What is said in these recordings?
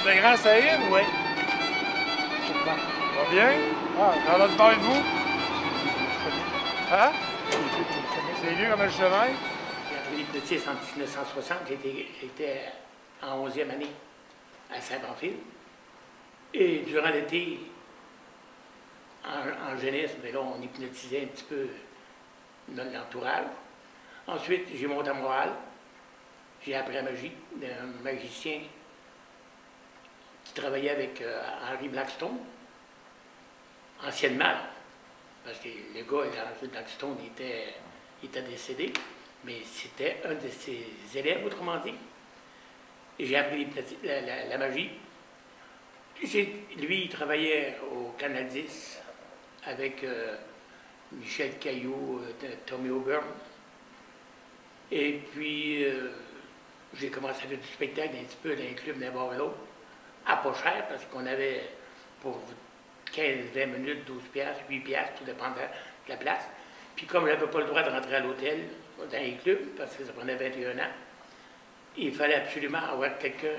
Le Grand Saïd? Oui. Va bien? Ah, j'ai entendu parler de vous? Hein? C'est vieux comme le chemin? J'ai appris l'hypnotisme en 1960. J'étais en 11e année à Saint-Pamphile. Et durant l'été, en jeunesse, mais là, on hypnotisait un petit peu notre entourage. Ensuite, j'ai monté à Montréal. J'ai appris la magie d'un magicien qui travaillait avec Henry Blackstone, anciennement, parce que le gars, Henry Blackstone, était décédé, mais c'était un de ses élèves, autrement dit. Et j'ai appris la magie. Lui, il travaillait au Canal 10 avec Michel Caillou, Tommy Auburn. Et puis, j'ai commencé à faire du spectacle un petit peu dans les clubs d'un bord et l'autre, à pas cher, parce qu'on avait pour 15-20 minutes, 12 piastres, 8 piastres, tout dépendait de la place. Puis comme je n'avais pas le droit de rentrer à l'hôtel, dans les clubs, parce que ça prenait 21 ans, il fallait absolument avoir quelqu'un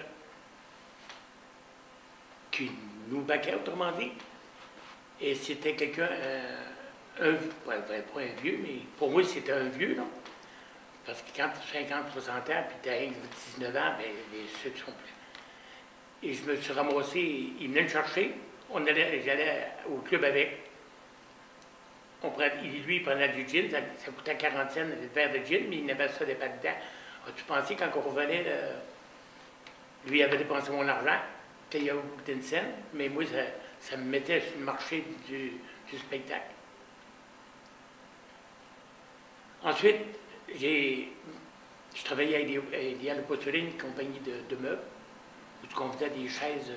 qui nous baquait, autrement dit. Et c'était quelqu'un, pas un vieux, mais pour moi c'était un vieux, non? Parce que quand tu as 50, 60 ans, puis tu as 19 ans, bien, les sucres sont plus. Et je me suis ramassé, il venait me chercher, j'allais au club avec. Lui, il prenait du gin, ça coûtait 40 cents le verre de gin, mais il n'avait ça des pas dedans. As-tu pensé quand on revenait, lui avait dépensé mon argent, qu'il a coûté une scène, mais moi, ça me mettait sur le marché du spectacle. Ensuite, je travaillais avec Diane Postuline, une compagnie de meubles, où on faisait des chaises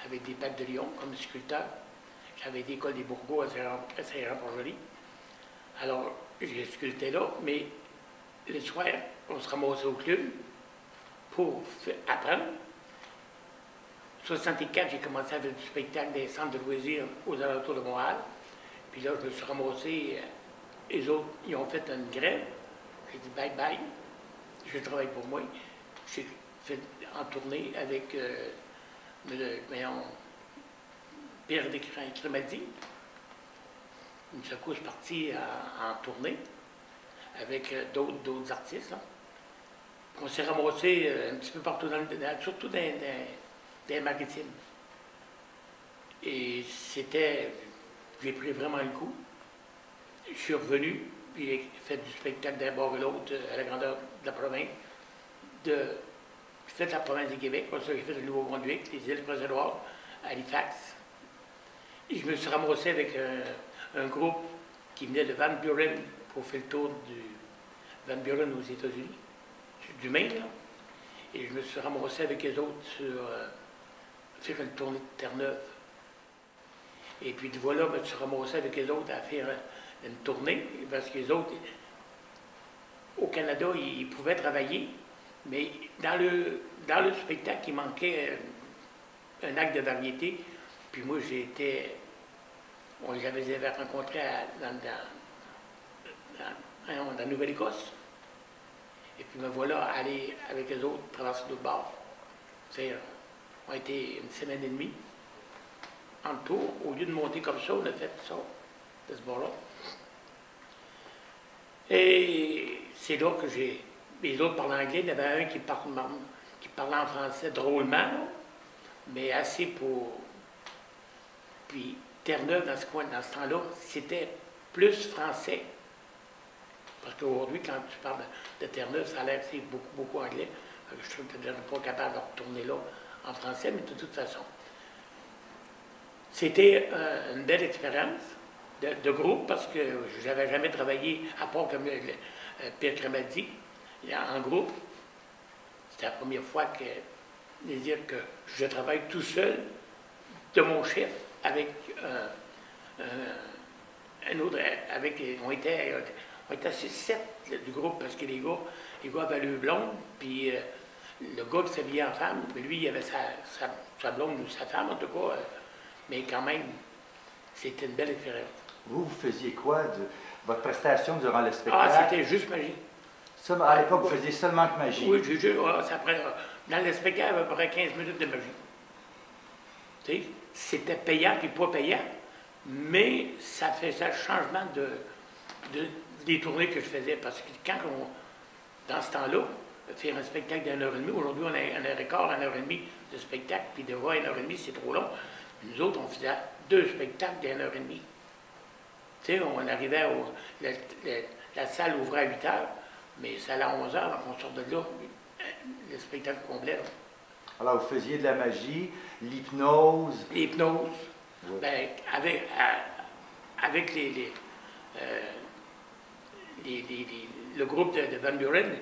avec des pattes de lion, comme sculpteur. J'avais été école des Bourgots à Saint-Jean-Port-Joli. Alors, j'ai sculpté là, mais le soir, on se ramassait au club pour apprendre. En 1964, j'ai commencé à faire du spectacle des centres de loisirs aux alentours de Montréal. Puis là, je me suis ramassé, les autres, ils ont fait une grève. J'ai dit bye bye, je travaille pour moi. J'ai fait en tournée avec Pierre Crémaldi. Une secousse partie en tournée avec d'autres artistes. Là. On s'est ramassé un petit peu partout, surtout dans les maritimes. Et j'ai pris vraiment le coup. Je suis revenu, puis j'ai fait du spectacle d'un bord et l'autre à la grandeur de la province. J'ai fait la province du Québec, pour ça j'ai fait le Nouveau-Brunswick, les îles Prince-Édouard, Halifax. Et je me suis ramassé avec un groupe qui venait de Van Buren pour faire le tour du Van Buren aux États-Unis, du Maine, là. Et je me suis ramassé avec les autres faire une tournée de Terre-Neuve. Et puis de voilà, je me suis ramassé avec les autres à faire une tournée, parce que les autres, au Canada, ils pouvaient travailler, mais dans le spectacle, il manquait un acte de variété. Puis moi, on les avait rencontrés dans la Nouvelle-Écosse. Et puis me voilà aller avec les autres traverser d'autres bords. On a été une semaine et demie en tour. Au lieu de monter comme ça, on a fait ça, de ce bord-là. Et c'est là que les autres parlaient anglais. Il y en avait un qui parlait en français drôlement, mais assez pour. Puis Terre-Neuve, dans ce temps-là, c'était plus français. Parce qu'aujourd'hui, quand tu parles de Terre-Neuve, ça a l'air c'est beaucoup, beaucoup anglais. Je trouve que je n'étais pas capable de retourner là en français, mais de toute façon. C'était une belle expérience de groupe parce que je n'avais jamais travaillé, à part comme Pierre Crémaldi, en groupe. C'était la première fois de dire que je travaille tout seul de mon chef avec un autre. On était 6-7 du groupe parce que les gars avaient le blonde, puis le gars qui s'habillait en femme, lui, il avait sa blonde ou sa femme en tout cas, mais quand même, c'était une belle expérience. Vous faisiez quoi de votre prestation durant le spectacle? Ah, c'était juste magie. Ça, à l'époque, vous faisiez seulement que magie? Oui, dans le spectacle, il y avait à peu près 15 minutes de magie. Tu sais, c'était payant puis pas payant, mais ça faisait le changement des tournées que je faisais. Parce que dans ce temps-là, faire un spectacle d'une heure et demie, aujourd'hui on a 1h15, 1h30 de spectacle, puis de voir 1h30, c'est trop long. Nous autres, on faisait 2 spectacles d'une heure et demie. Tu sais, on arrivait, la salle ouvrait à 8h, mais ça allait à 11h, donc on sort de là, le spectacle complet. Là. Alors, vous faisiez de la magie, l'hypnose. L'hypnose, Oui. ben, avec le groupe de Van Buren,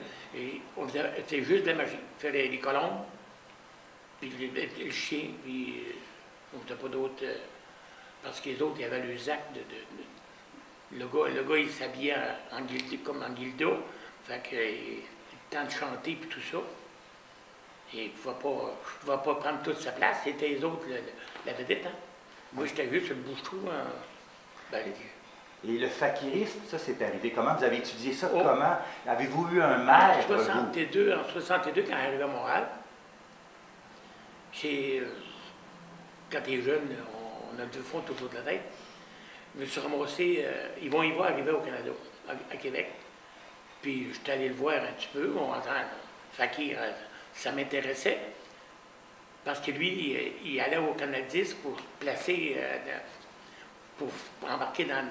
on faisait juste de la magie. On faisait les colombes, puis le chien, puis on n'avait pas d'autres. Parce que les autres, il y avait le zac le gars, il s'habillait comme en guilda. Fait que le temps de chanter puis tout ça. Et il ne pouvait pas prendre toute sa place. C'était les autres, la vedette. Hein? Moi, j'étais juste le bouche-trou. Et le fakirisme, ça, c'est arrivé comment? Vous avez étudié ça Oh. comment? Avez-vous eu un En maître, vous? 62, quand j'arrivais à Montréal, quand tu es jeune, on a 2 fonds autour de la tête. Je me suis ramassé, Yvon Ivoire arrivait au Canada, à Québec. Puis je suis allé le voir un petit peu, on entend Fakir, ça m'intéressait. Parce que lui, il allait au Canal 10 pour se placer, pour embarquer dans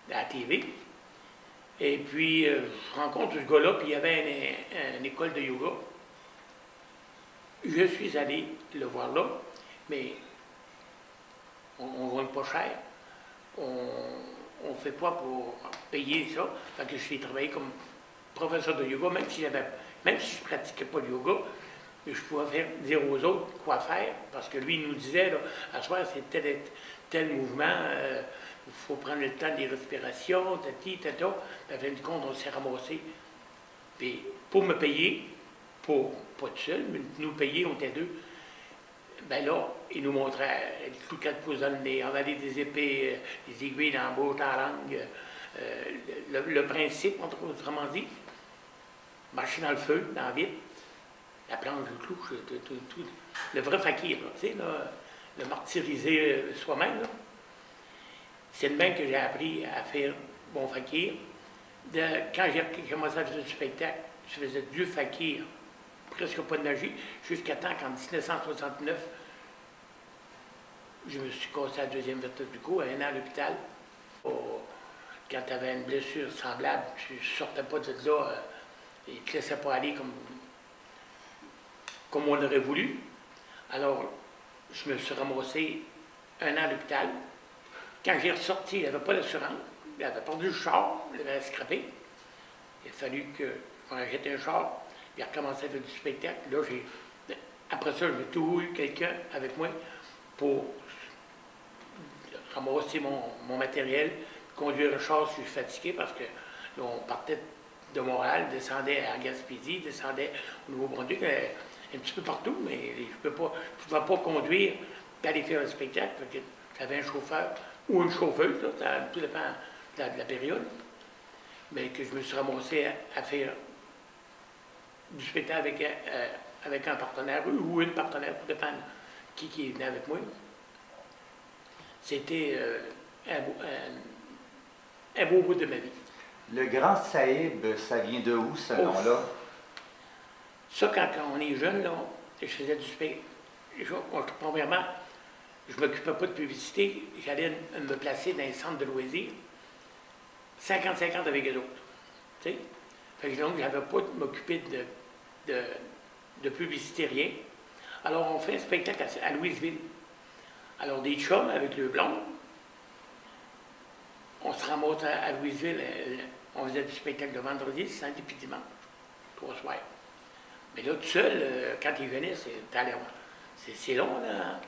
la TV. Et puis, je rencontre ce gars-là, puis il y avait une école de yoga. Je suis allé le voir là, mais on ne gagne pas cher. On ne fait pas pour payer ça. Fait que je suis travaillé comme professeur de yoga, même si je ne pratiquais pas le yoga, je pouvais dire aux autres quoi faire, parce que lui, il nous disait, là, à ce soir, c'est tel mouvement, il faut prendre le temps des respirations, tati, tata. Puis, à fin de compte, on s'est ramassé. Puis, pour me payer, pas tout seul, mais nous payer, on était 2. Ben là, il nous montrait les clous 4 pouces dans le nez, envaler des épées, des aiguilles dans la bouche, dans la langue. Le principe, autrement dit, marcher dans le feu, dans la vitre, la planche de clou, tout, le vrai fakir, tu sais, le martyriser soi-même. Là. C'est le même que j'ai appris à faire bon fakir. Quand j'ai commencé à faire du spectacle, je faisais du fakir, presque pas de magie, jusqu'à temps qu'en 1969, je me suis cassé la 2e vertèbre du cou, 1 an à l'hôpital. Quand tu avais une blessure semblable, tu ne sortais pas de là, et ne te laissais pas aller comme on aurait voulu. Alors, je me suis ramassé 1 an à l'hôpital. Quand j'ai ressorti, il n'y avait pas d'assurance. Il avait perdu le char, il avait scrappé. Il a fallu que on achète un char, il a recommencé à faire du spectacle. Là, après ça, j'ai toujours eu quelqu'un avec moi pour ramasser mon matériel, conduire le char si je suis fatigué, parce que là, on partait de Montréal, descendait à Gaspésie, descendait au Nouveau-Brunswick, un petit peu partout, mais je ne pouvais pas conduire et aller faire un spectacle. J'avais un chauffeur ou une chauffeuse, là, tout dépend de la période, mais que je me suis ramassé à faire du spectacle avec un partenaire ou une partenaire, tout dépend qui venait avec moi. C'était un beau bout de ma vie. Le Grand Saïb, ça vient de où, ce nom-là? Ça, quand on est jeune, là, je faisais du spectacle. Premièrement, je ne m'occupais pas de publicité. J'allais me placer dans les centres de loisirs. 50-50 avec les autres. Tu sais? Fait que donc, je n'avais pas de m'occuper de publicité, rien. Alors, on fait un spectacle à Louisville. Alors, des chums avec le blond. On se ramasse à Louisville. On faisait du spectacle le vendredi, samedi puis dimanche. 3 soirs. Mais là, tout seul, quand ils venaient, c'est long, là.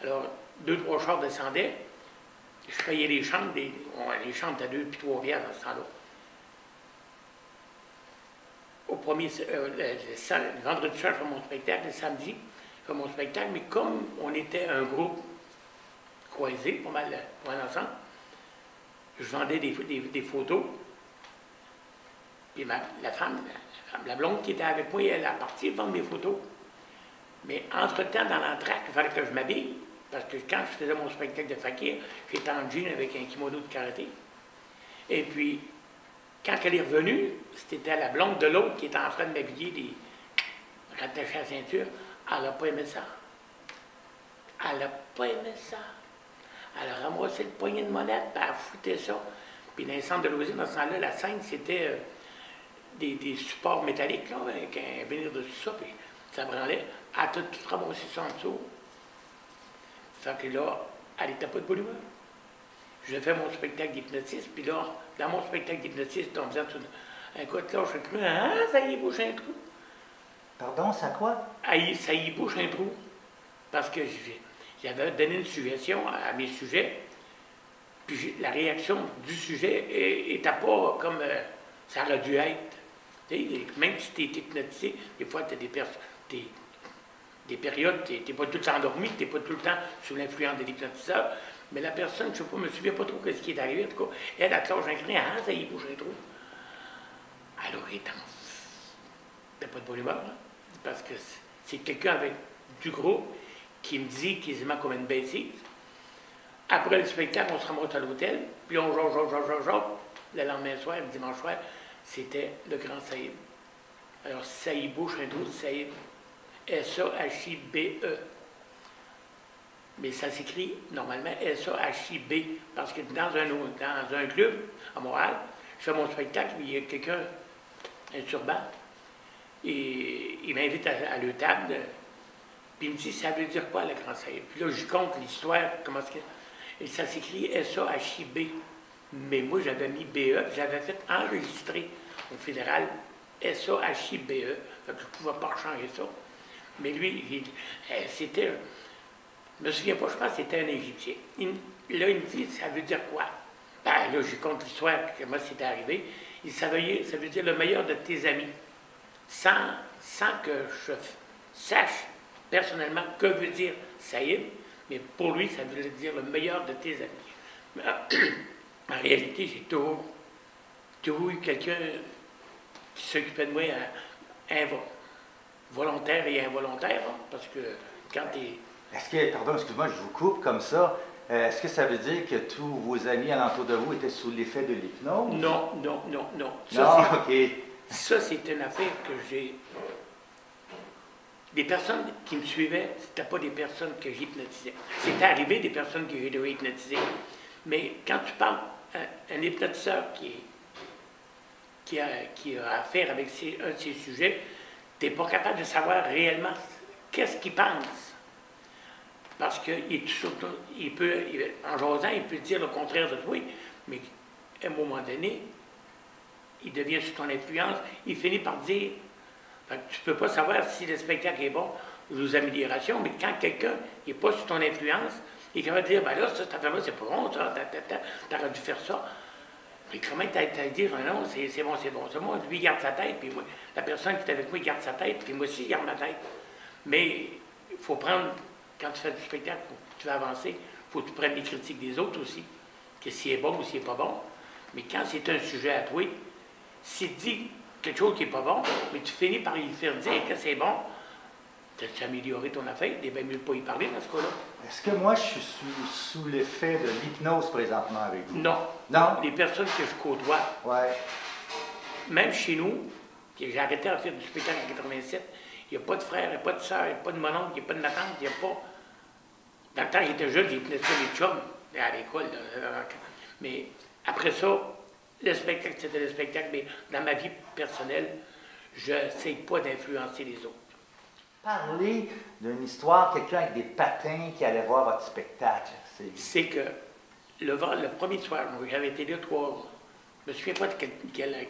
Alors, 2-3 chars descendaient. Je payais les chambres. Les chambres étaient 2 puis 3 piastres dans ce temps-là. Au premier, le vendredi soir, je fais mon spectacle. Le samedi, je fais mon spectacle. Mais comme on était un groupe croisé, pas mal ensemble, je vendais des photos. Puis la femme, la blonde qui était avec moi, elle a parti vendre mes photos. Mais entre-temps, dans l'entraque, il fallait que je m'habille. Parce que quand je faisais mon spectacle de fakir, j'étais en jean avec un kimono de karaté. Et puis, quand elle est revenue, c'était la blonde de l'autre qui était en train de m'habiller, des rattachés à la ceinture. Elle n'a pas aimé ça. Elle n'a pas aimé ça. Elle a ramassé le poignet de monnaie, puis elle a foutu ça. Puis dans les centres de loisirs, dans ce temps-là, la scène, c'était des supports métalliques, là, avec un venir de tout ça, puis ça branlait. Elle a tout ramassé ça en dessous. Fait que là, elle n'était pas de bonne humeur. Je fais mon spectacle d'hypnotisme, puis là, dans mon spectacle d'hypnotisme, on me disait tout un coup de là, je cru, ah, ça y bouche un trou. Pardon, ça quoi? Ah, ça y bouche un trou. Parce que j'avais donné une suggestion à mes sujets, puis la réaction du sujet n'était pas comme ça aurait dû être. Même si tu es hypnotisé, des fois, tu as des périodes, tu n'es pas tout le temps endormi, tu n'es pas tout le temps sous l'influence de l'hypnotiseur, mais la personne, je ne sais pas, je ne me souviens pas trop de ce qui est arrivé, en tout cas, elle a cloche un cri, ah, ça y bouge un trou. Alors, elle n'était pas de bonne humeur, hein, parce que c'est quelqu'un avec du groupe qui me dit quasiment comme une bêtise. Après le spectacle, on se ramasse à l'hôtel, puis on joue. Le lendemain soir, le dimanche soir, c'était le grand Saïb. Alors, Saïb bouche un trou, Saïb. S-A-H-I-B-E. Mais ça s'écrit normalement S-A-H-I-B, parce que dans un club à Montréal, je fais mon spectacle, il y a quelqu'un, un turban, et il m'invite à leur table, puis il me dit, ça veut dire quoi le grand Saïb? Puis là, je compte l'histoire, comment est-ce que... Et ça s'écrit S-A-H-I-B. Mais moi, j'avais mis B-E, j'avais fait enregistrer au fédéral S-A-H-I-B-E, fait que je ne pouvais pas changer ça. Mais lui, c'était, je me souviens pas, je pense que c'était un Égyptien. Là, il me dit, ça veut dire quoi? Ben là, je compte l'histoire, comment c'était arrivé. Ça veut dire le meilleur de tes amis, sans que je sache personnellement que veut dire Saïd, mais pour lui, ça veut dire le meilleur de tes amis. En réalité, j'ai toujours eu quelqu'un qui s'occupait de moi, volontaire et involontaire, hein, parce que quand tu es... Est-ce que, pardon, excuse-moi, je vous coupe comme ça. Est-ce que ça veut dire que tous vos amis alentour de vous étaient sous l'effet de l'hypnose? Non. Ça, c'est une affaire que j'ai... Des personnes qui me suivaient, c'était pas des personnes que j'hypnotisais. C'était arrivé des personnes que j'ai dû hypnotiser. Mais quand tu parles un hypnotiseur qui a affaire avec un de ses sujets, tu n'es pas capable de savoir réellement qu'est-ce qu'il pense. Parce qu'en jasant, il peut dire le contraire de toi, mais à un moment donné, il devient sous ton influence, il finit par dire, fait que tu ne peux pas savoir si le spectacle est bon ou aux améliorations, mais quand quelqu'un n'est pas sous ton influence, il est capable de dire, ben là, ça, cette affaire-là, c'est pas bon, ça, t'aurais dû faire ça. Mais comment t'as dire, non, c'est bon, c'est moi, lui, il garde sa tête, puis moi, la personne qui est avec moi, il garde sa tête, puis moi aussi, je garde ma tête. Mais il faut prendre, quand tu fais du spectacle, tu vas avancer, il faut que tu prennes les critiques des autres aussi, que s'il est bon ou s'il n'est pas bon. Mais quand c'est un sujet à toi, s'il dit quelque chose qui n'est pas bon, mais tu finis par lui faire dire que c'est bon, tu as amélioré ton affaire, il est bien mieux de ne pas y parler dans ce cas-là. Est-ce que moi, je suis sous l'effet de l'hypnose présentement avec vous? Non. Non? Les personnes que je côtoie, Ouais. même chez nous, j'ai arrêté à faire du spectacle en 87, il n'y a pas de frère, il n'y a pas de soeur, il n'y a pas de mon oncle, il n'y a pas de ma tante, il n'y a pas... Dans le temps, j'étais jeune, j'hypnotisais les chums à l'école. Mais après ça, le spectacle, c'était le spectacle, mais dans ma vie personnelle, je n'essaie pas d'influencer les autres. Parlez d'une histoire, quelqu'un avec des patins qui allait voir votre spectacle. C'est que le premier soir, j'avais été là 3... Je ne me souviens pas de quel...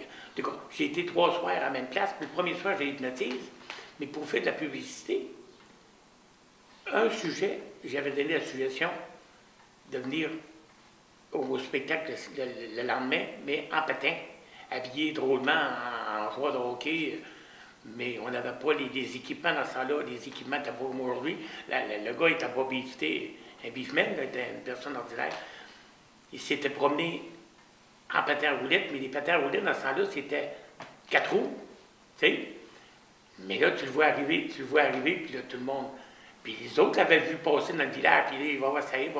J'ai été 3 soirs à la même place, puis le premier soir, j'ai hypnotise, mais pour faire de la publicité, un sujet, j'avais donné la suggestion de venir au spectacle le lendemain, mais en patin, habillé drôlement en joueur de hockey, mais on n'avait pas les équipements dans ce temps-là, les équipements n'étaient pas comme aujourd'hui. Le gars n'était pas beefé, un beefman, il était une personne ordinaire. Il s'était promené en patin à roulettes, mais les patins à roulettes dans ce temps-là, c'était 4 roues, tu sais. Mais là, tu le vois arriver, puis là, tout le monde. Puis les autres l'avaient vu passer dans le village, puis là, il va voir Saïd,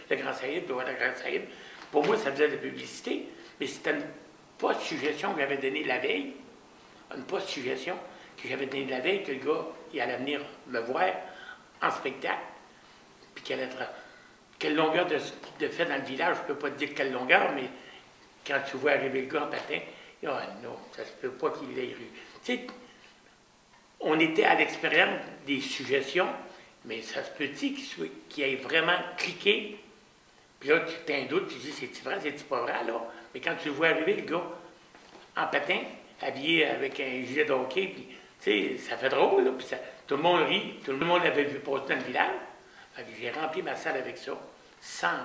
le grand Saïd, il va voir le grand Saïd. Pour moi, ça faisait de la publicité, mais c'était une post-suggestion que j'avais donnée la veille, une post-suggestion que j'avais donnée la veille, que le gars, il allait venir me voir en spectacle, puis qu'elle allait être. Quelle longueur de fait dans le village, je ne peux pas te dire quelle longueur, mais quand tu vois arriver le gars en patin, oh non, ça se peut pas qu'il l'ait eu. Tu sais, on était à l'expérience des suggestions, mais ça se peut-il qu'il ait vraiment cliqué, puis là, tu as un doute, tu dis, c'est-tu vrai, c'est-tu pas vrai, là? Mais quand tu le vois arriver, le gars, en patin, habillé avec un gilet de hockey, puis, tu sais, ça fait drôle, là, puis tout le monde rit, tout le monde l'avait vu passer dans le village. J'ai rempli ma salle avec ça, sans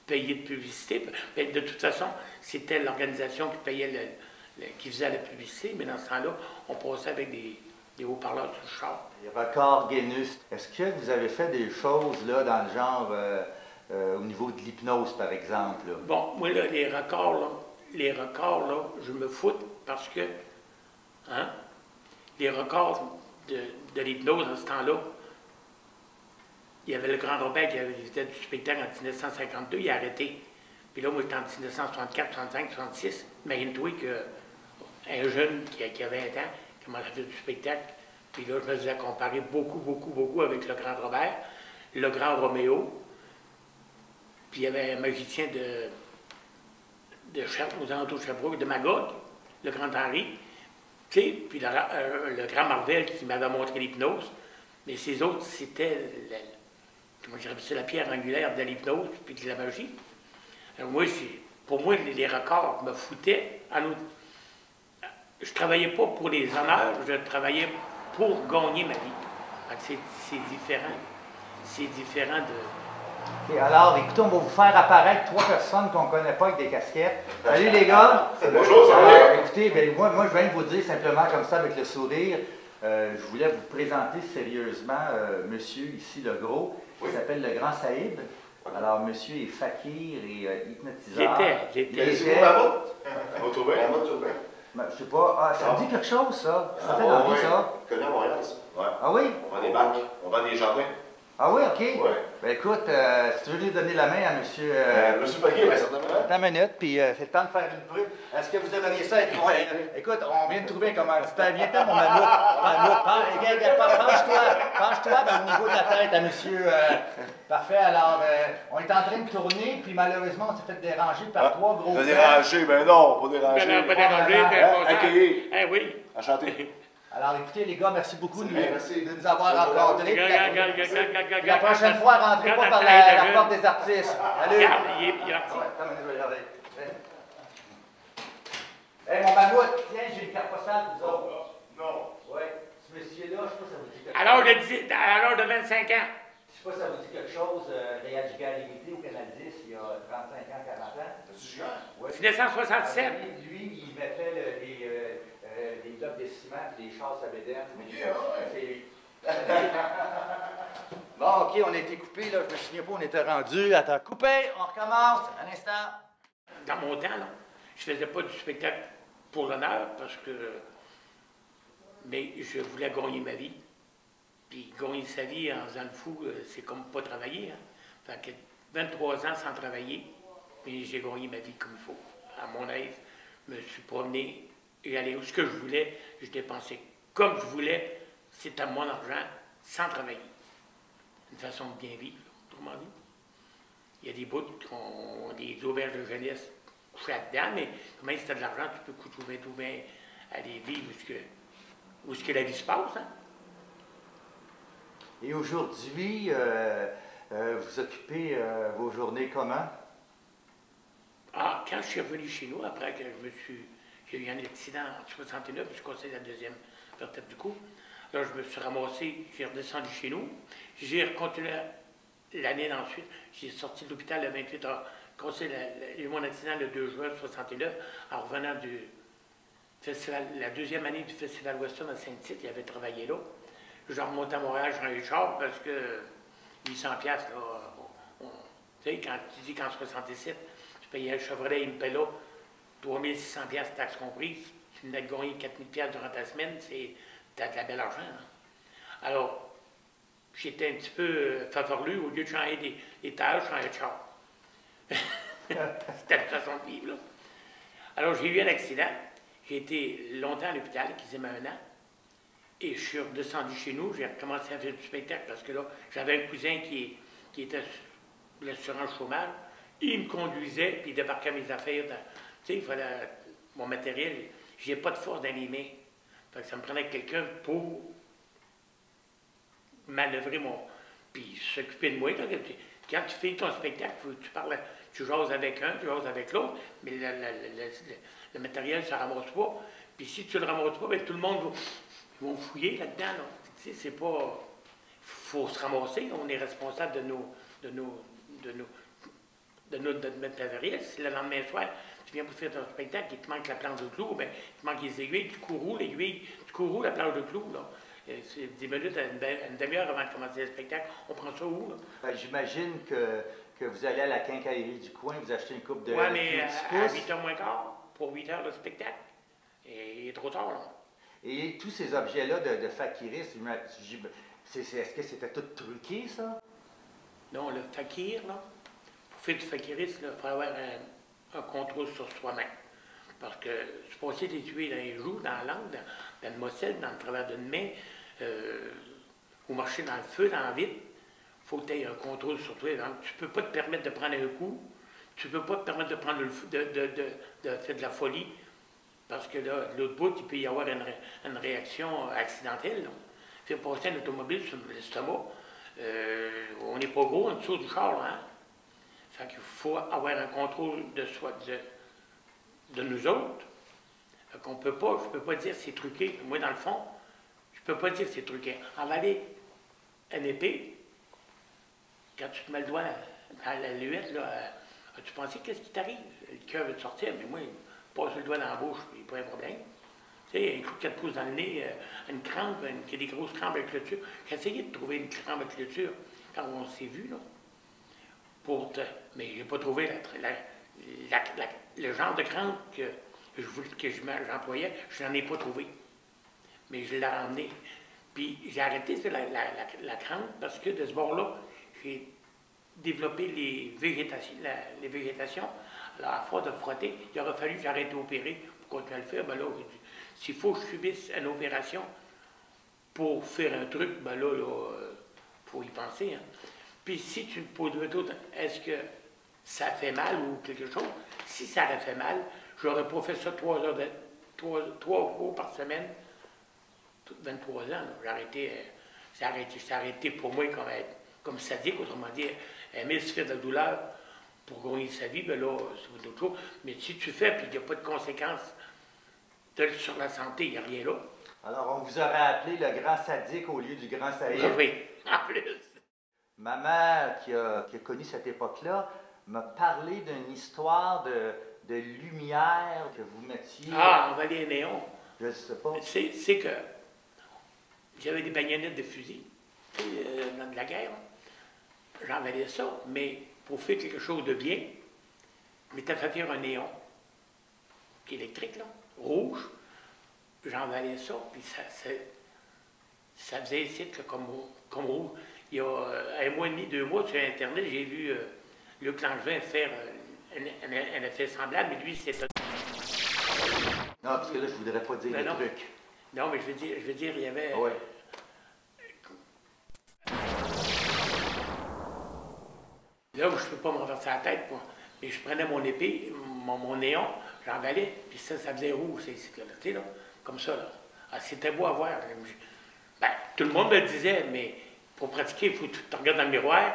payer de publicité. Mais de toute façon, c'était l'organisation qui payait, qui faisait la publicité, mais dans ce temps-là, on passait avec des haut-parleurs sur le char. Les records Guinness. Est-ce que vous avez fait des choses là, dans le genre au niveau de l'hypnose, par exemple? Là? Bon, moi, là, les records, là, je me fous parce que, hein, les records de l'hypnose dans ce temps-là, il y avait le Grand Robert qui avait visité du spectacle en 1952, il a arrêté. Puis là, moi, j'étais en 1964, 65, 66. Imagine-toi qu'un jeune qui avait 20 ans, qui m'a fait du spectacle, puis là, je me faisais comparer beaucoup avec le Grand Robert, le Grand Roméo, puis il y avait un magicien aux alentours de Sherbrooke, de Magog, le Grand Henri, tu sais, puis le Grand Marvel qui m'avait montré l'hypnose. Mais ces autres, c'était la pierre angulaire de l'hypnose puis de la magie. Alors moi, pour moi, les records me foutaient. Je ne travaillais pas pour les honneurs, je travaillais pour gagner ma vie. C'est différent. C'est différent de... Et alors, écoutez, on va vous faire apparaître 3 personnes qu'on ne connaît pas avec des casquettes. Salut les gars! Bonjour, ça va? Écoutez, ben, moi, je viens de vous dire simplement comme ça, avec le sourire, je voulais vous présenter sérieusement monsieur ici, le gros, qui s'appelle le Grand Saïd. Alors, monsieur est fakir et hypnotiseur. J'étais. Laissez-vous ma botte? On va trouver? Ben, je sais pas, ça me dit quelque chose, ça? Ça fait dans la vie, ça? Je connais à Montréal, ça. Ouais. Ah oui? On vend des bacs, on vend des jardins. Ah oui, OK. Ouais. Ben écoute, si tu veux lui donner la main à monsieur... Monsieur Paquet, bien certainement. Attends une minute, puis c'est le temps de faire une pub. Est-ce que vous aimeriez ça être... Écoute, on vient de trouver un commanditaire. Viens-t'en, mon mammouth. Penche-toi au niveau de la tête à monsieur... Parfait, alors, on est en train de tourner, puis malheureusement, on s'est fait déranger par 3 gros... Pas déranger, ben non, pas déranger. Ben non, pas déranger, Accueilli. Eh oui. Enchanté. Alors, écoutez, les gars, merci beaucoup de Merci. nous avoir rencontrés. Regarde, La prochaine fois, rentrez pas par la porte des artistes. Salut! Regarde, il est parti. Ouais, attends, je vais regarder. Hey, mon mammouth, tiens, j'ai une carte postale pour vous autres. Non. Oui, ce monsieur-là, je sais pas si ça vous dit quelque chose. À l'âge de 25 ans. Je sais pas si ça vous dit quelque chose, Réal Giguère limité au Canal 10, il y a 35 ans, 40 ans. C'est Giguère? Oui. 1967. Lui, il mettait des blocs de ciment et des chasses à bédaine. C'est lui. Bon, OK, on a été coupé, là. Je me souviens pas, on était rendu. Attends, coupé, on recommence. Un instant. Dans mon temps, là, je faisais pas du spectacle pour l'honneur parce que. Mais je voulais gagner ma vie. Puis gagner sa vie en faisant le fou, c'est comme pas travailler. Hein. Fait que 23 ans sans travailler, puis j'ai gagné ma vie comme il faut. À mon aise, je me suis promené, j'allais où ce que je voulais, je dépensais comme je voulais, c'était mon argent, sans travailler. Une façon de bien vivre, autrement dit. Il y a des bouts qui ont des auberges de jeunesse couchées là-dedans, mais même si tu as de l'argent, tu peux trouver aller vivre où ce que la vie se passe. Hein? Et aujourd'hui, vous occupez vos journées comment? Ah, quand je suis revenu chez nous, après que j'ai eu un accident en 69, je conseille la deuxième vertèbre du cou. Là, je me suis ramassé, j'ai redescendu chez nous. J'ai continué l'année ensuite. J'ai sorti de l'hôpital le 28 heures. J'ai eu mon accident le 2 juin 69 en revenant du festival, la deuxième année du Festival Western à Saint-Tite. Il avait travaillé là. Je remontais à Montréal, j'ai un char parce que 800$, là, tu sais, quand tu dis qu'en 67, tu payais un Chevrolet Impala, 3600$ taxes comprises, tu venais de gagner 4000$ durant ta semaine, c'est t'as de la belle argent. Hein. Alors, j'étais un petit peu favorlu, au lieu de changer des tailles, je changeais de char. C'était la façon de vivre, là. Alors, j'ai eu un accident. J'ai été longtemps à l'hôpital, quasiment 1 an. Et je suis redescendu chez nous, j'ai recommencé à faire du spectacle parce que là, j'avais un cousin qui était sur l'assurance chômage. Il me conduisait, puis il débarquait mes affaires. Tu sais, il fallait mon matériel. J'ai pas de force d'animer. Fait que ça me prenait quelqu'un pour manœuvrer mon. Puis s'occuper de moi. Quand tu fais ton spectacle, tu parles, tu jases avec un, tu jases avec l'autre, mais le matériel, ça ne ramasse pas. Puis si tu le ramasses pas, bien, tout le monde va fouiller là-dedans. Là. Tu sais, c'est pas. Il faut se ramasser. On est responsable de notre matériel. Si le lendemain soir, tu viens pour faire ton spectacle, il te manque la planche de clous, bien, il te manque les aiguilles, du courroux, l'aiguille, du courroux, la planche de clous. Là. C'est 10 minutes, une demi-heure avant de commencer le spectacle. On prend ça où? Ben, j'imagine que vous allez à la quincaillerie du coin, vous achetez une coupe de. Oui, mais à 10 8h moins quart, pour 8 heures de spectacle. Et il est trop tard, là. Et tous ces objets-là de fakirisme, est-ce que c'était tout truqué, ça? Non, le fakir, là, pour faire du fakirisme, il faut avoir un contrôle sur soi-même. Parce que c'est passé des tuer dans les joues, dans la langue, dans le mocelle, dans le travers d'une main, ou marcher dans le feu, dans la vitre. Il faut que tu aies un contrôle sur toi. Donc, tu ne peux pas te permettre de prendre un coup. Tu ne peux pas te permettre de prendre de faire de la folie. Parce que là, de l'autre bout, il peut y avoir une réaction accidentelle. Là. Faire passer un automobile sur l'estomac, on n'est pas gros en dessous du char, là, hein? Fait qu'il faut avoir un contrôle de soi, de nous autres. Fait qu'on peut pas, je ne peux pas dire c'est truqué. Moi, dans le fond, je ne peux pas dire c'est truqué. Avaler une épée, quand tu te mets le doigt dans la luette, là, as-tu pensé qu'est-ce qui t'arrive? Le cœur veut te sortir, mais moi, passe le doigt dans la bouche, il n'y a pas un problème. Tu sais, un coup de 4 pouces dans le nez, une crampe, qui a des grosses crampes avec le clôture. J'ai essayé de trouver une crampe avec le clôture quand on s'est vu, là. Mais je n'ai pas trouvé le genre de crampe que j'employais, je n'en ai pas trouvé. Mais je l'ai ramené. Puis j'ai arrêté sur la crampe parce que de ce bord-là, j'ai développé les végétations. Alors, à force de frotter, il aurait fallu que j'arrête d'opérer pour continuer à le faire. Ben là, s'il faut que je subisse une opération pour faire un truc, ben là, faut y penser. Hein. Puis si tu me poses d'autres, est-ce que ça fait mal ou quelque chose? Si ça aurait fait mal, je n'aurais pas fait ça 3 fois par semaine, toutes 23 ans. Ça a arrêté pour moi comme sadique, autrement dit, aimer se faire de la douleur pour gagner sa vie, ben là, c'est autre chose. Mais si tu fais, puis il n'y a pas de conséquences sur la santé, il n'y a rien là. Alors, on vous aurait appelé le grand sadique au lieu du grand saïd. Oui, en plus. Ma mère, qui a connu cette époque-là, m'a parlé d'une histoire de lumière que vous mettiez. Ah, on va aller à néon. Je ne sais pas. C'est que j'avais des baïonnettes de fusil dans de la guerre. J'envalais ça, mais pour faire quelque chose de bien, je m'étais fait faire un néon qui est électrique, là, rouge. J'envalais ça, puis ça faisait ici comme rouge. Il y a 1 mois et demi, 2 mois, sur Internet, j'ai vu Luc Langevin faire un effet semblable, mais lui, c'est... Non, parce que là, je ne voudrais pas dire Ben le non. truc. Non, mais je veux dire, il y avait... Oui. Là où je ne peux pas me renverser la tête, moi. Mais je prenais mon épée, mon néon, j'envalais, puis ça faisait rouge, tu sais, là, comme ça, là. Ah, c'était beau à voir. Ben, tout le monde me le disait, mais pour pratiquer, il faut que tu te regardes dans le miroir.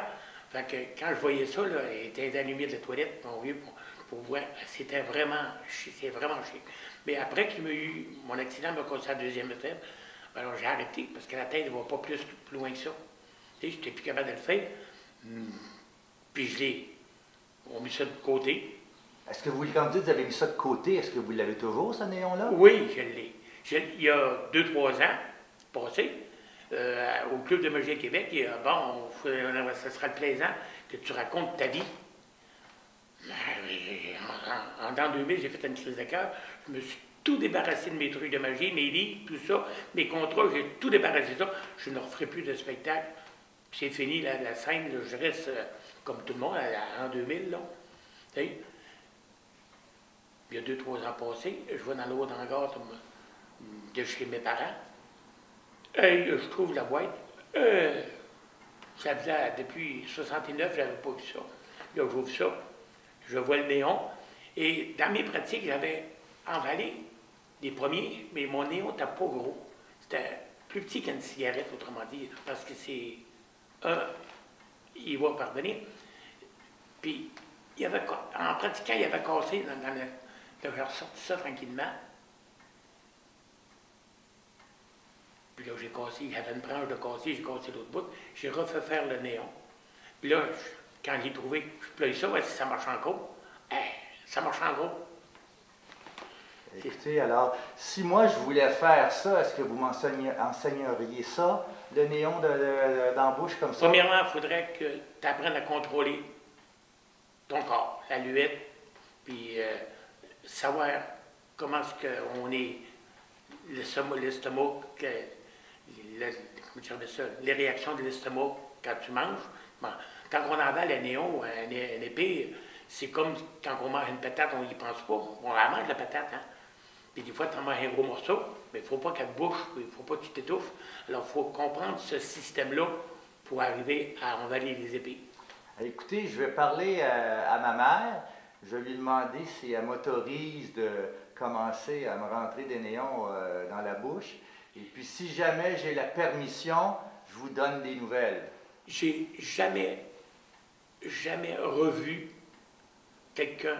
Fait que quand je voyais ça, là, il était dans la lumière de la toilette, mon vieux, pour voir, c'était vraiment chic, c'est vraiment chic. Mais après qu'il m'a eu, mon accident m'a causé la 2e étape, alors j'ai arrêté, parce que la tête ne va pas plus loin que ça. Tu sais, j'étais plus capable de le faire. Puis on mis ça de côté. Est-ce que vous, quand vous avez mis ça de côté, est-ce que vous l'avez toujours, ce néon-là? Oui, je l'ai. Il y a 2-3 ans, passé, au Club de magie à Québec, et, bon, ça sera plaisant que tu racontes ta vie. En l'an 2000, j'ai fait une crise de cœur. Je me suis tout débarrassé de mes trucs de magie, mes livres, tout ça, mes contrats, j'ai tout débarrassé ça. Je ne referai plus de spectacle. C'est fini, la scène, là, je reste comme tout le monde, en 2000, là. Tu sais, il y a 2-3 ans passés, je vais dans l'eau d'hangar de chez mes parents. Et je trouve la boîte. Ça faisait depuis 69, je n'avais pas vu ça. Là, j'ouvre ça, je vois le néon. Et dans mes pratiques, j'avais emballé les premiers, mais mon néon n'était pas gros. C'était plus petit qu'une cigarette, autrement dit, parce que c'est il va parvenir. Puis, en pratiquant, il avait cassé dans le. Là, j'ai ressorti ça tranquillement. Puis là, j'ai cassé, j'avais une branche de cassé, j'ai cassé l'autre bout. J'ai refait faire le néon. Puis là, quand j'ai trouvé, je pleuille ça, ouais, si ça marche encore. Ça marche encore. Écoutez, alors, si moi je voulais faire ça, est-ce que vous m'enseigneriez ça, le néon d'embauche comme ça? Premièrement, il faudrait que tu apprennes à contrôler ton corps, la luette, puis savoir comment est-ce qu'on est, l'estomac, les réactions de l'estomac quand tu manges. Bon, quand on avale un néon, un épée, c'est comme quand on mange une patate, on n'y pense pas. On la mange la patate, hein? Puis des fois, tu en manges un gros morceau, mais il ne faut pas qu'elle bouche, il ne faut pas que tu t'étouffes. Alors, il faut comprendre ce système-là pour arriver à envaler les épées. Écoutez, je vais parler à ma mère. Je vais lui demander si elle m'autorise de commencer à me rentrer des néons dans la bouche. Et puis, si jamais j'ai la permission, je vous donne des nouvelles. J'ai jamais revu quelqu'un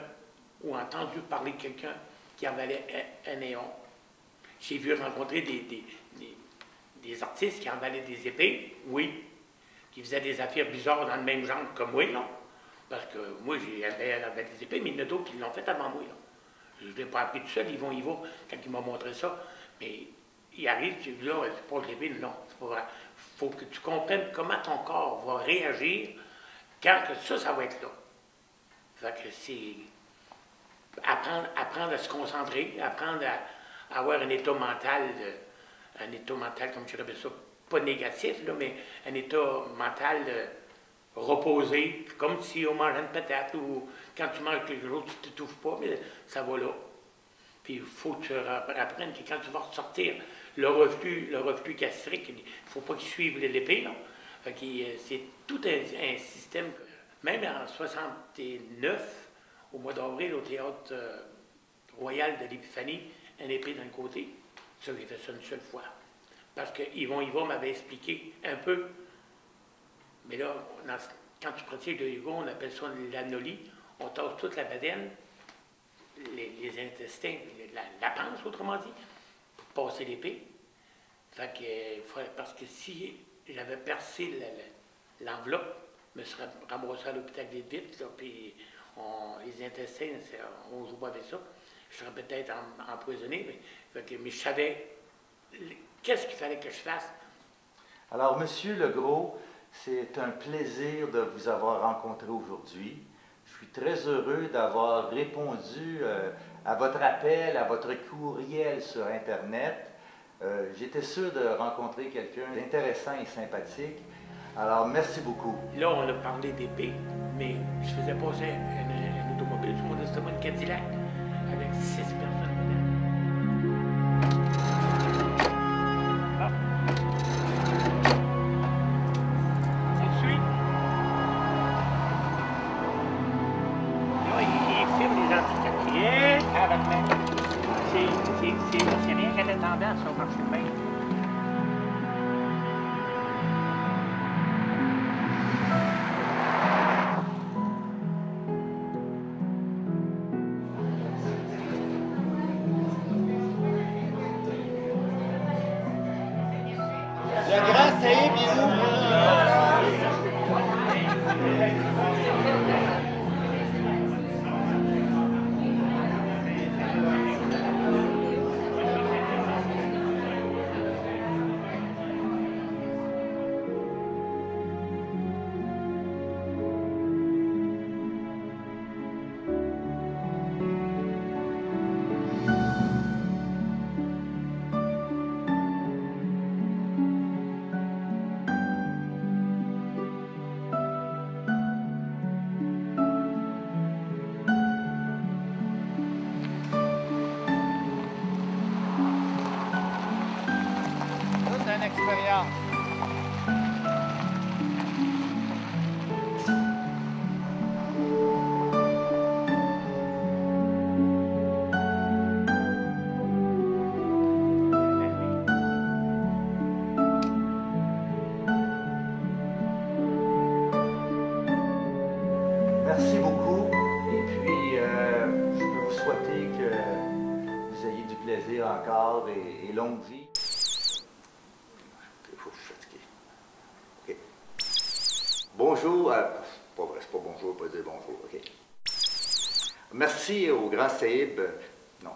ou entendu parler de quelqu'un qui avalait un néon. J'ai vu rencontrer des artistes qui avalaient des épées, oui, qui faisaient des affaires bizarres dans le même genre que moi, non. Parce que moi, j'ai avalé des épées, mais il y en a d'autres qui l'ont fait avant moi, là. Je ne l'ai pas appris tout seul, ils vont, quand il m'a montré ça. Mais il arrive, tu dis là, c'est pas de l'épée, non, c'est pas vrai. Il faut que tu comprennes comment ton corps va réagir quand ça va être là. Fait que c'est apprendre à se concentrer, apprendre à avoir un état mental, comme je dirais ça, pas négatif, là, mais un état mental reposé, comme si on mangeait une patate ou quand tu manges quelque chose, tu ne t'étouffes pas, mais ça va là. Puis il faut que tu apprennes que quand tu vas ressortir le reflux gastrique, il ne faut pas qu'il suive l'épée, là. Fait que c'est tout un système. Même en 69, au mois d'avril, au théâtre royal de l'Épiphanie, un épée d'un côté. Ça, j'ai fait ça une seule fois. Parce que Yvon m'avait expliqué un peu. Mais là, quand tu pratiques le yoga, on appelle ça l'anolie. On tasse toute la bedaine, les intestins, la panse, autrement dit, pour passer l'épée. Fait que, parce que si j'avais percé l'enveloppe, je me serais ramassé à l'hôpital vite, là, puis les intestins, on ne joue pas avec ça. Je serais peut-être empoisonné, mais je savais qu'est-ce qu'il fallait que je fasse. Alors, Monsieur Legros, c'est un plaisir de vous avoir rencontré aujourd'hui. Je suis très heureux d'avoir répondu à votre appel, à votre courriel sur Internet. J'étais sûr de rencontrer quelqu'un d'intéressant et sympathique. Alors, merci beaucoup. Là, on a parlé d'épée, mais je faisais passer un automobile sur mon estomac, une Cadillac, avec 6 personnes dedans. Ah. On suit. Là, il filme les antiquatriers. C'est bien qu'elle ait tendance au marché de main. Le grand Saïb, il est où? expérience. Merci beaucoup. Et puis, je peux vous souhaiter que vous ayez du plaisir encore et longue vie. Il faut que je suis fatigué. OK. Bonjour. C'est pas vrai, c'est pas bonjour, pas dire bonjour. OK. Merci au grand Saïb. Non,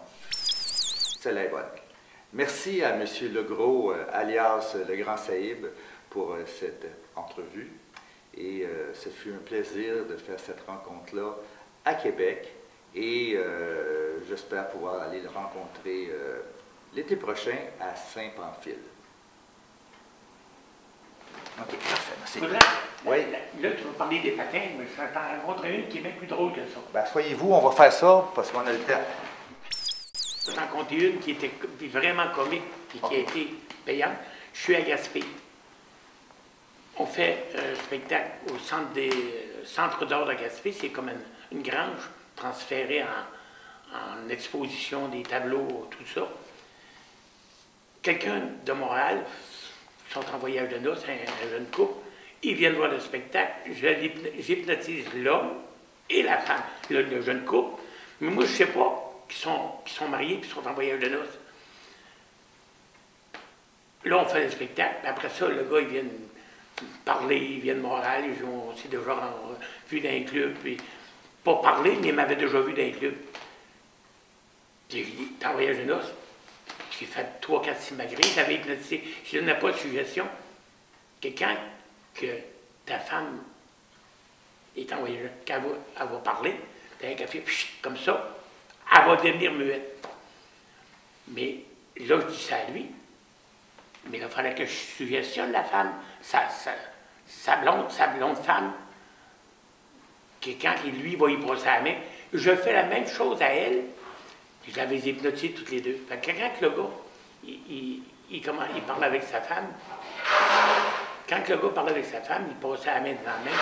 celle-là est bonne. Merci à M. Legros, alias le grand Saïb, pour cette entrevue. Et ce fut un plaisir de faire cette rencontre-là à Québec. Et j'espère pouvoir aller le rencontrer l'été prochain à Saint-Pamphile. OK, parfait, merci. Oui. Là, tu vas parler des patins, mais je t'en rencontrer une qui est bien plus drôle que ça. Ben, soyez-vous, on va faire ça parce qu'on a le temps. Je vais t'en compter une qui était vraiment comique et qui a été payante. Je suis à Gaspé. On fait un spectacle au centre d'art de Gaspé. C'est comme une grange transférée en exposition, des tableaux, tout ça. Quelqu'un de Montréal, ils sont en voyage de noces, un jeune couple, ils viennent voir le spectacle, j'hypnotise l'homme et la femme, le jeune couple, mais moi je ne sais pas qu'ils sont mariés et sont en voyage de noces. Là on fait le spectacle, après ça le gars il vient parler, il vient de Montréal, on s'est déjà vu dans un club, puis pas parler, mais il m'avait déjà vu dans un club. J'ai dit, t'es en voyage de noces? J'ai fait 3, 4 simagrées, j'avais hypnotisé. Je ne donnais pas de suggestion. Que quand que ta femme est en voyage, quand elle va parler, t'as un café, comme ça, elle va devenir muette. Mais là, je dis ça à lui. Mais il fallait que je suggestionne la femme, sa blonde femme, que quand lui va y brosser la main, je fais la même chose à elle. Je l'avais hypnotisé toutes les deux. Fait que quand le gars, il parle avec sa femme, quand le gars parlait avec sa femme, il passait la main devant la main.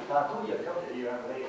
Tantôt, il y a eu un break.